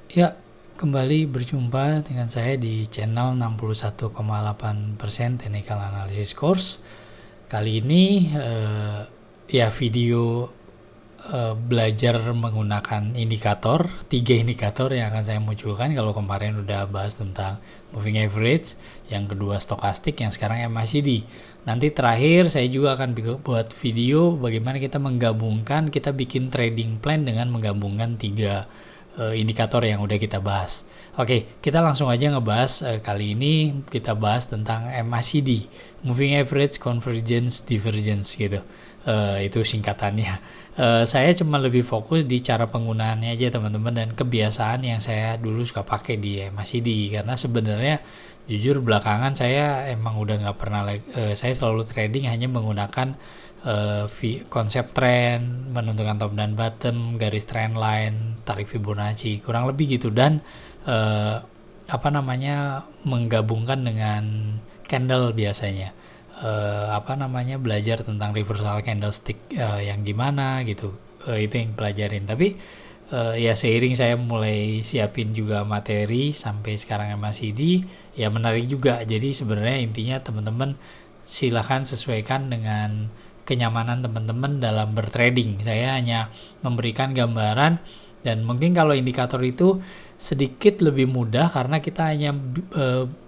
Ya, kembali berjumpa dengan saya di channel 61,8% Technical Analysis Course. Kali ini video belajar menggunakan indikator, 3 indikator yang akan saya munculkan. Kalau kemarin udah bahas tentang moving average, yang kedua stokastik, yang sekarang MACD. Nanti terakhir saya juga akan buat video bagaimana kita menggabungkan, kita bikin trading plan dengan menggabungkan 3 indikator yang udah kita bahas. Oke, kita langsung aja ngebahas. Kali ini kita bahas tentang MACD, Moving Average Convergence Divergence gitu. Itu singkatannya. Saya cuma lebih fokus di cara penggunaannya aja teman-teman, dan kebiasaan yang saya dulu suka pakai di MACD, karena sebenarnya jujur belakangan saya emang udah nggak pernah saya selalu trading hanya menggunakan konsep trend, menentukan top dan bottom, garis trend line, tarik Fibonacci, kurang lebih gitu, dan menggabungkan dengan candle biasanya. Belajar tentang reversal candlestick yang gimana gitu, itu yang pelajarin. Tapi ya seiring saya mulai siapin juga materi sampai sekarang MACD, ya menarik juga. Jadi sebenarnya intinya teman-teman silahkan sesuaikan dengan kenyamanan teman-teman dalam bertrading. Saya hanya memberikan gambaran, dan mungkin kalau indikator itu sedikit lebih mudah karena kita hanya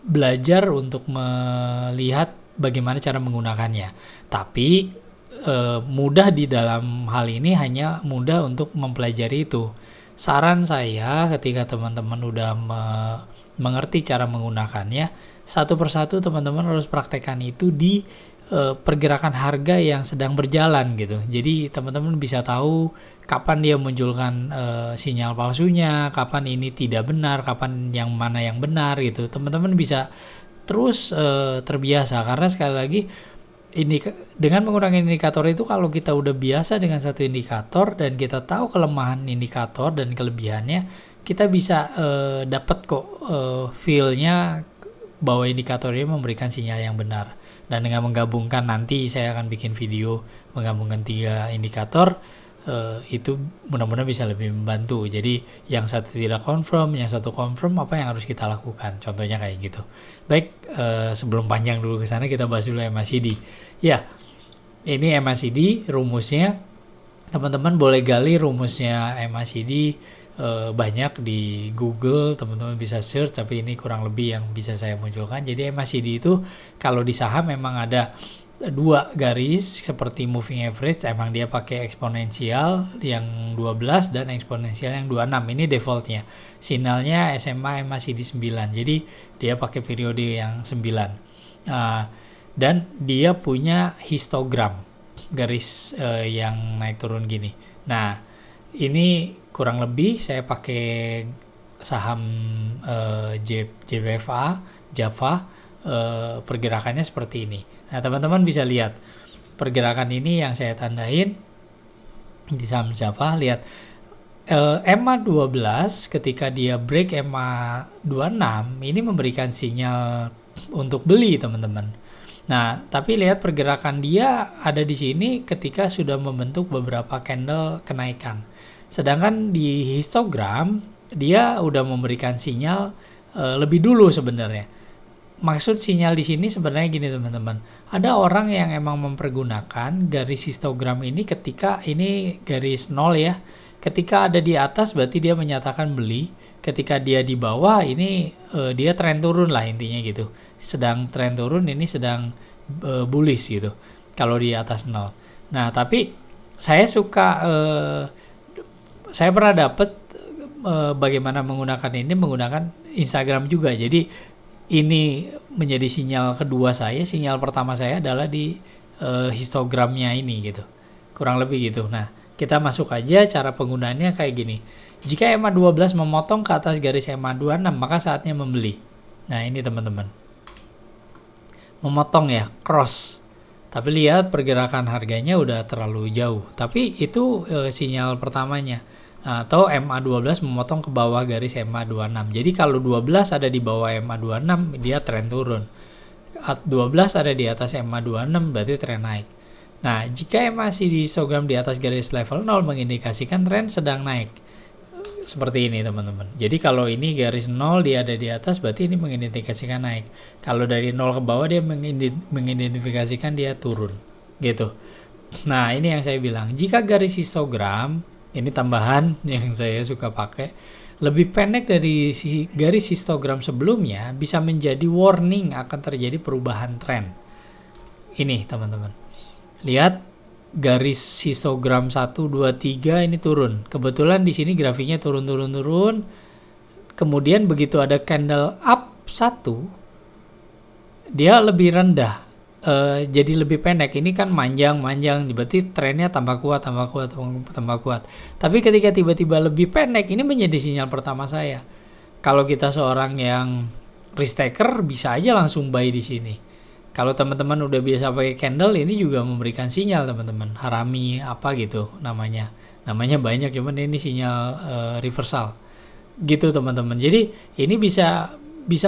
belajar untuk melihat bagaimana cara menggunakannya. Tapi mudah di dalam hal ini hanya mudah untuk mempelajari itu. Saran saya ketika teman-teman udah mengerti cara menggunakannya, satu persatu teman-teman harus praktekkan itu di pergerakan harga yang sedang berjalan gitu. Jadi teman-teman bisa tahu kapan dia munculkan sinyal palsunya, kapan ini tidak benar, kapan yang mana yang benar gitu. Teman-teman bisa terus terbiasa, karena sekali lagi dengan menggunakan indikator itu, kalau kita udah biasa dengan satu indikator dan kita tahu kelemahan indikator dan kelebihannya, kita bisa dapat kok feel-nya bahwa indikator ini memberikan sinyal yang benar. Dan dengan menggabungkan, nanti saya akan bikin video menggabungkan 3 indikator, itu mudah-mudahan bisa lebih membantu. Jadi yang satu tidak confirm, yang satu confirm, apa yang harus kita lakukan, contohnya kayak gitu. Baik, sebelum panjang dulu ke sana, kita bahas dulu MACD. Ya, ini MACD rumusnya. Teman-teman boleh gali rumusnya MACD banyak di Google, teman-teman bisa search, tapi ini kurang lebih yang bisa saya munculkan. Jadi MACD itu kalau di saham memang ada 2 garis seperti moving average, emang dia pakai eksponensial yang 12 dan eksponensial yang 26. Ini defaultnya. Sinyalnya SMA MACD 9. Jadi dia pakai periode yang 9. Dan dia punya histogram, garis yang naik turun gini. Nah, ini kurang lebih saya pakai saham JVFA, Java, pergerakannya seperti ini. Nah, teman-teman bisa lihat pergerakan ini yang saya tandain di saham Java. Lihat EMA 12 ketika dia break EMA 26, ini memberikan sinyal untuk beli, teman-teman. Nah, tapi lihat pergerakan dia ada di sini ketika sudah membentuk beberapa candle kenaikan. Sedangkan di histogram dia udah memberikan sinyal lebih dulu sebenarnya. Maksud sinyal di sini sebenarnya gini, teman-teman. Ada orang yang emang mempergunakan garis histogram ini ketika ini garis 0 ya. Ketika ada di atas berarti dia menyatakan beli. Ketika dia di bawah ini dia tren turun lah intinya gitu. Sedang tren turun, ini sedang bullish gitu. Kalau di atas 0. Nah, tapi saya suka saya pernah dapet bagaimana menggunakan ini, menggunakan Instagram juga. Jadi ini menjadi sinyal kedua saya. Sinyal pertama saya adalah di histogramnya ini gitu, kurang lebih gitu. Nah, kita masuk aja cara penggunaannya kayak gini. Jika EMA 12 memotong ke atas garis EMA 26, maka saatnya membeli. Nah, ini teman-teman, memotong ya, cross. Tapi lihat pergerakan harganya udah terlalu jauh. Tapi itu sinyal pertamanya. Atau MA 12 memotong ke bawah garis MA 26. Jadi kalau 12 ada di bawah MA 26, dia tren turun. 12 ada di atas MA 26, berarti tren naik. Nah, jika MACD histogram di atas garis level 0 mengindikasikan tren sedang naik. seperti ini teman-teman. Jadi kalau ini garis 0 dia ada di atas, berarti ini mengindikasikan naik. Kalau dari 0 ke bawah dia mengidentifikasikan dia turun gitu. Nah ini yang saya bilang, jika garis histogram, ini tambahan yang saya suka pakai, lebih pendek dari garis histogram sebelumnya, bisa menjadi warning akan terjadi perubahan tren. Ini teman-teman, lihat garis histogram 1, 2, 3 ini turun. Kebetulan di sini grafiknya turun. Kemudian begitu ada candle up 1, dia lebih rendah. Jadi lebih pendek. Ini kan manjang, berarti trennya tambah kuat. Tapi ketika tiba-tiba lebih pendek, ini menjadi sinyal pertama saya. Kalau kita seorang yang risk taker, bisa aja langsung buy di sini. Kalau teman-teman udah biasa pakai candle, ini juga memberikan sinyal teman-teman. Harami apa gitu namanya banyak, cuman ini sinyal reversal gitu teman-teman. Jadi ini bisa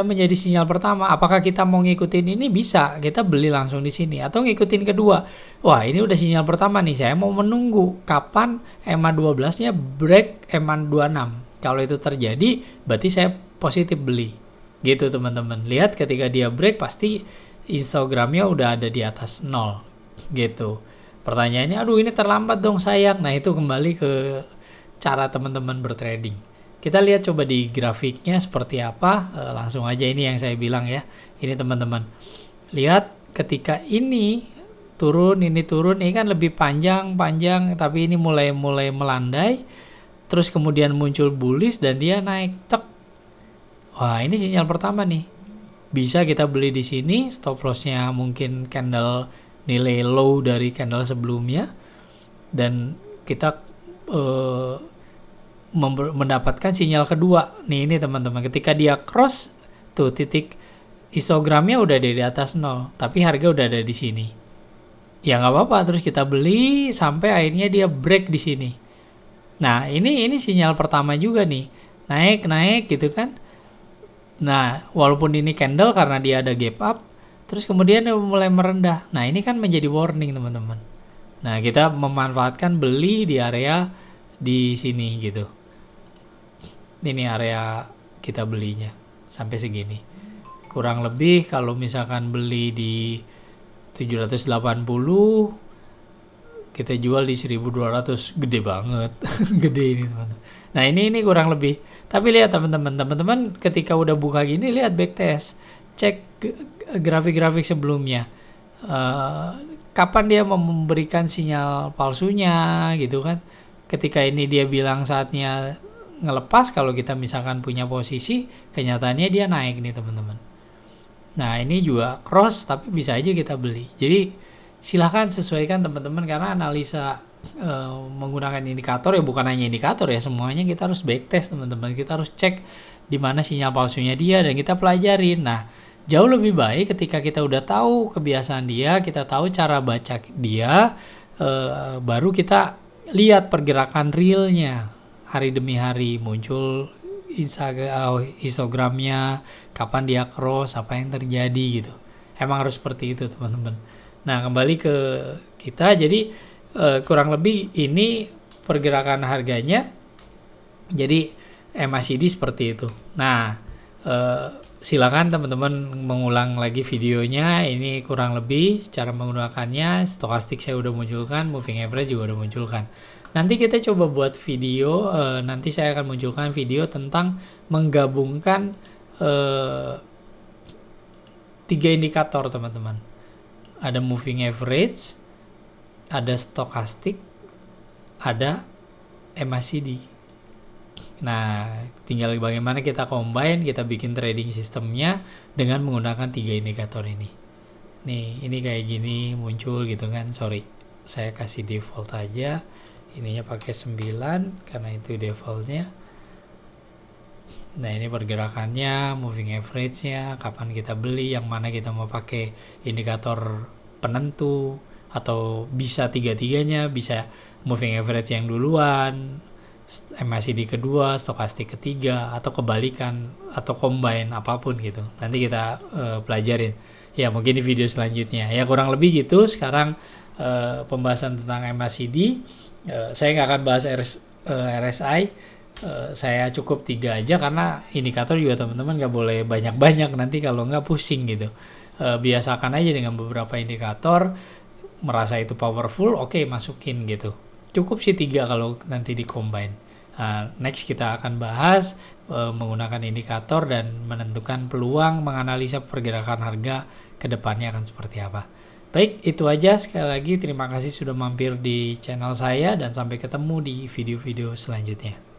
menjadi sinyal pertama. Apakah kita mau ngikutin ini? Bisa, kita beli langsung di sini atau ngikutin kedua. Wah, ini udah sinyal pertama nih, saya mau menunggu kapan EMA 12 nya break EMA 26. Kalau itu terjadi, berarti saya positif beli gitu teman-teman. Lihat ketika dia break, pasti histogramnya udah ada di atas 0 gitu. Pertanyaannya, aduh ini terlambat dong sayang. Nah itu kembali ke cara teman-teman bertrading. Kita lihat coba di grafiknya seperti apa. Langsung aja, ini yang saya bilang ya. Ini teman-teman, lihat ketika ini turun, ini kan lebih panjang, tapi ini mulai melandai. Terus kemudian muncul bullish dan dia naik tek. Wah, ini sinyal pertama nih. Bisa kita beli di sini, stop loss-nya mungkin candle nilai low dari candle sebelumnya, dan kita mendapatkan sinyal kedua. Ini teman-teman, ketika dia cross tuh titik histogramnya udah ada di atas 0, tapi harga udah ada di sini. Ya nggak apa-apa, terus kita beli sampai akhirnya dia break di sini. Nah, ini sinyal pertama juga nih. Naik gitu kan. Nah, walaupun ini candle karena dia ada gap up, terus kemudian mulai merendah. Nah, ini kan menjadi warning, teman-teman. Nah, kita memanfaatkan beli di area di sini gitu. Ini area kita belinya sampai segini. Kurang lebih kalau misalkan beli di 780, kita jual di 1200, gede banget. Gede ini, teman-teman. Nah, ini kurang lebih. Tapi lihat teman-teman ketika udah buka gini, lihat backtest, cek grafik-grafik sebelumnya. Kapan dia memberikan sinyal palsunya gitu kan. Ketika ini dia bilang saatnya ngelepas, kalau kita misalkan punya posisi, kenyataannya dia naik nih teman-teman. Nah, ini juga cross, tapi bisa aja kita beli. Jadi silahkan sesuaikan teman-teman, karena analisa menggunakan indikator ya bukan hanya indikator ya, semuanya kita harus backtest teman-teman. Kita harus cek di mana sinyal palsunya dia dan kita pelajarin. Nah, jauh lebih baik ketika kita udah tahu kebiasaan dia, kita tahu cara baca dia, baru kita lihat pergerakan realnya hari demi hari, muncul histogramnya, kapan dia cross, apa yang terjadi gitu. Emang harus seperti itu teman-teman. Nah, kembali ke kita, jadi kurang lebih ini pergerakan harganya. Jadi MACD seperti itu. Nah, silakan teman-teman mengulang lagi videonya. Ini kurang lebih cara menggunakannya. Stokastik saya udah munculkan, moving average juga udah munculkan. Nanti kita coba buat video, nanti saya akan munculkan video tentang menggabungkan 3 indikator teman-teman. Ada moving average, ada stokastik, ada MACD. Nah, tinggal bagaimana kita combine, kita bikin trading sistemnya dengan menggunakan 3 indikator ini. Nih, ini kayak gini muncul gitu kan. Sorry, saya kasih default aja. Ininya pakai 9 karena itu defaultnya. Nah, ini pergerakannya, moving average-nya, kapan kita beli, yang mana kita mau pakai indikator penentu, atau bisa tiga-tiganya, bisa moving average yang duluan, MACD kedua, stokastik ketiga, atau kebalikan, atau combine, apapun gitu. Nanti kita pelajarin. Ya, mungkin di video selanjutnya. Ya, kurang lebih gitu. Sekarang pembahasan tentang MACD. Saya nggak akan bahas RSI saya cukup 3 aja, karena indikator juga teman-teman nggak boleh banyak-banyak, nanti kalau nggak pusing gitu. Biasakan aja dengan beberapa indikator, merasa itu powerful, oke, masukin gitu. Cukup sih 3 kalau nanti di combine. Next kita akan bahas menggunakan indikator dan menentukan peluang, menganalisa pergerakan harga ke depannya akan seperti apa. Baik, itu aja. Sekali lagi terima kasih sudah mampir di channel saya, dan sampai ketemu di video-video selanjutnya.